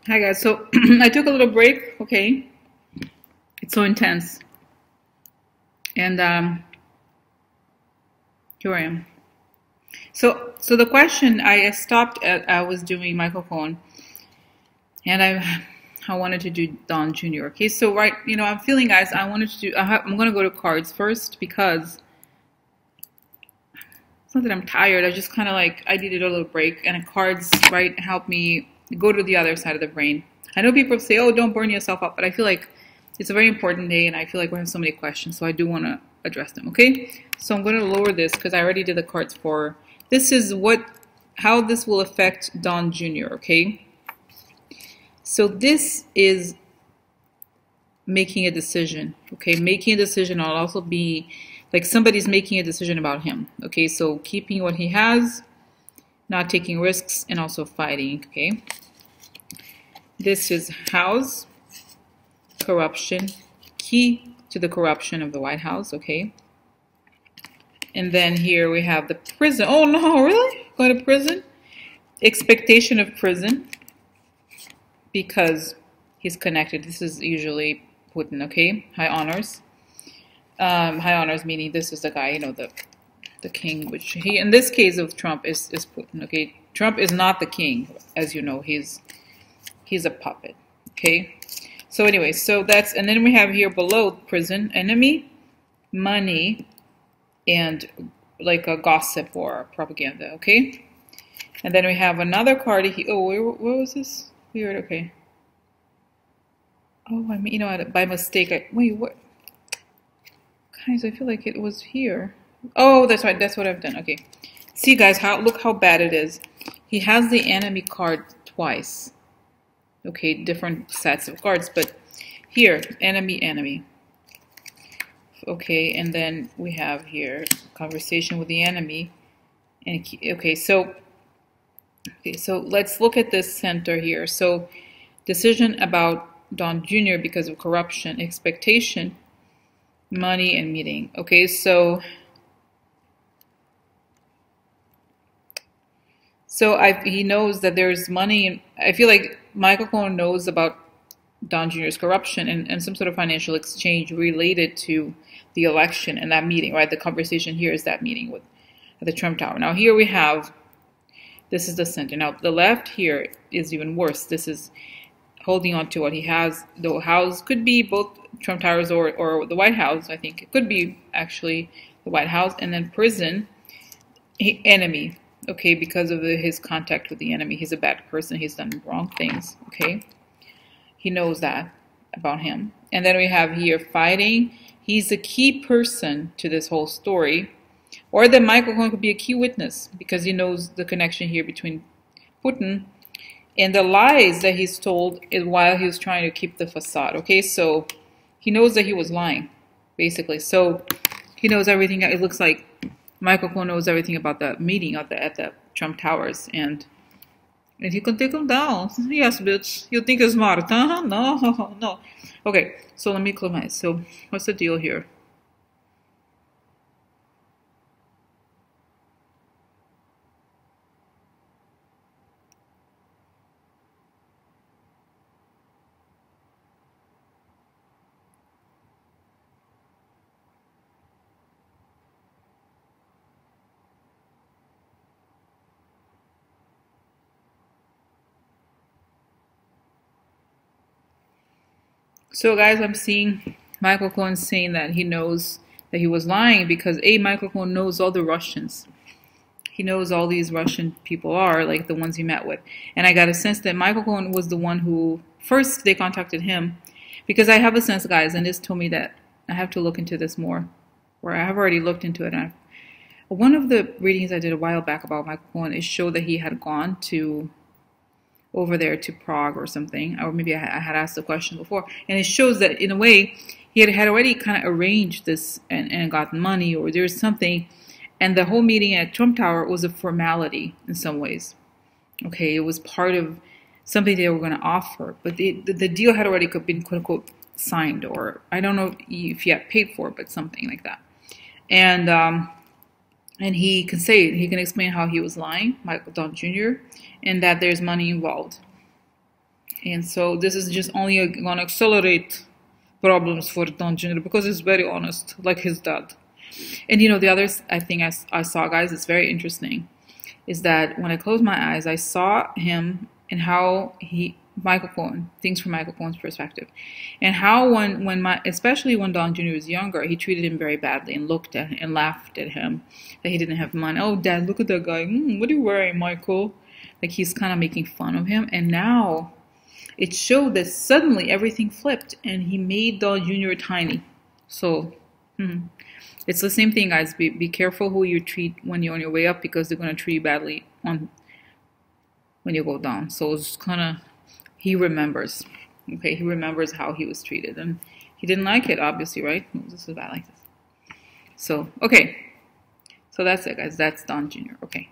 Hi guys, so I took a little break, okay? It's so intense. And here I am. So the question, I stopped at, I was doing Michael Cohen, and I wanted to do Don Jr. Okay, so right, I'm feeling, guys, I wanted to do, I'm going to go to cards first because it's not that I'm tired, I just kind of like, I needed a little break, and cards, right, help me go to the other side of the brain. I know people say, oh, don't burn yourself up, but I feel like it's a very important day, and I feel like we have so many questions, so I do want to address them, okay? So I'm going to lower this because I already did the cards for, this is how this will affect Don Jr., okay? So this is making a decision, okay? Making a decision will also be like somebody's making a decision about him, okay? So keeping what he has, not taking risks, and also fighting, okay? This is house, corruption, key to the corruption of the White House, okay? And then here we have the prison. Oh no, really? Going to prison? Expectation of prison because he's connected. This is usually Putin, okay? High honors. High honors meaning this is the guy, the king, which he, in this case of Trump, is Putin, okay? Trump is not the king, as you know. He's a puppet, okay? So anyway, so that's, and then we have here below prison, enemy, money, and like a gossip or propaganda, okay? And then we have another card here. Oh, where was this? Weird, okay. Oh, I mean, by mistake, wait, what? Guys, I feel like it was here. Oh, that's right, that's what I've done, okay. See, guys, look how bad it is. He has the enemy card twice. Okay, different sets of cards, but here, enemy. Okay, and then we have here conversation with the enemy. And okay, so let's look at this center here. So decision about Don Jr. because of corruption, expectation, money, and meeting. Okay, so he knows that there's money, and I feel like Michael Cohen knows about Don Jr.'s corruption and some sort of financial exchange related to the election and that meeting, right? The conversation here is that meeting at the Trump Tower. Now here we have, this is the center. Now the left here is even worse. This is holding on to what he has. The house could be both Trump Towers or the White House. I think it could be actually the White House. And then prison, enemy. Okay, because of his contact with the enemy. He's a bad person. He's done wrong things. Okay, he knows that about him. And then we have here fighting. He's a key person to this whole story. Or that Michael Cohen could be a key witness because he knows the connection here between Putin and the lies that he's told while he was trying to keep the facade. Okay, so he knows that he was lying, basically. So he knows everything. It looks like Michael Cohen knows everything about the meeting at the Trump Towers, and he can take him down. Yes, bitch. You think it's smart, huh? No. Okay, so let me close my eyes. So what's the deal here? So guys, I'm seeing Michael Cohen saying that he knows that he was lying because Michael Cohen knows all the Russians. He knows all these Russian people are, like the ones he met with. And I got a sense that Michael Cohen was the one who, first they contacted him. Because I have a sense, guys, and this told me that I have to look into this more. Or I have already looked into it. And one of the readings I did a while back about Michael Cohen, it showed that he had gone over there to Prague or something, or maybe I had asked the question before, and it shows that in a way he had already kind of arranged this and gotten money, or there's something, and the whole meeting at Trump Tower was a formality in some ways. Okay, it was part of something they were going to offer, but the deal had already been quote unquote signed, or I don't know if he had paid for it, but something like that. And he can explain how he was lying, Michael Don Jr., and that there's money involved. And so this is just only gonna accelerate problems for Don Jr. because he's very honest, like his dad. And you know, the other thing I saw, guys, it's very interesting, is that when I closed my eyes, I saw him and how Michael Cohen, things from Michael Cohen's perspective, and how especially when Don Jr. was younger, he treated him very badly and looked at and laughed at him that he didn't have money. Oh, Dad, look at that guy. What are you wearing, Michael? Like he's kind of making fun of him. And now it showed that suddenly everything flipped and he made Don Jr. tiny. So it's the same thing, guys. Be careful who you treat when you're on your way up, because they're going to treat you badly when you go down. So it's kind of, he remembers. Okay, he remembers how he was treated. And he didn't like it, obviously, right? This is bad like this. So, okay. So that's it, guys. That's Don Jr. Okay.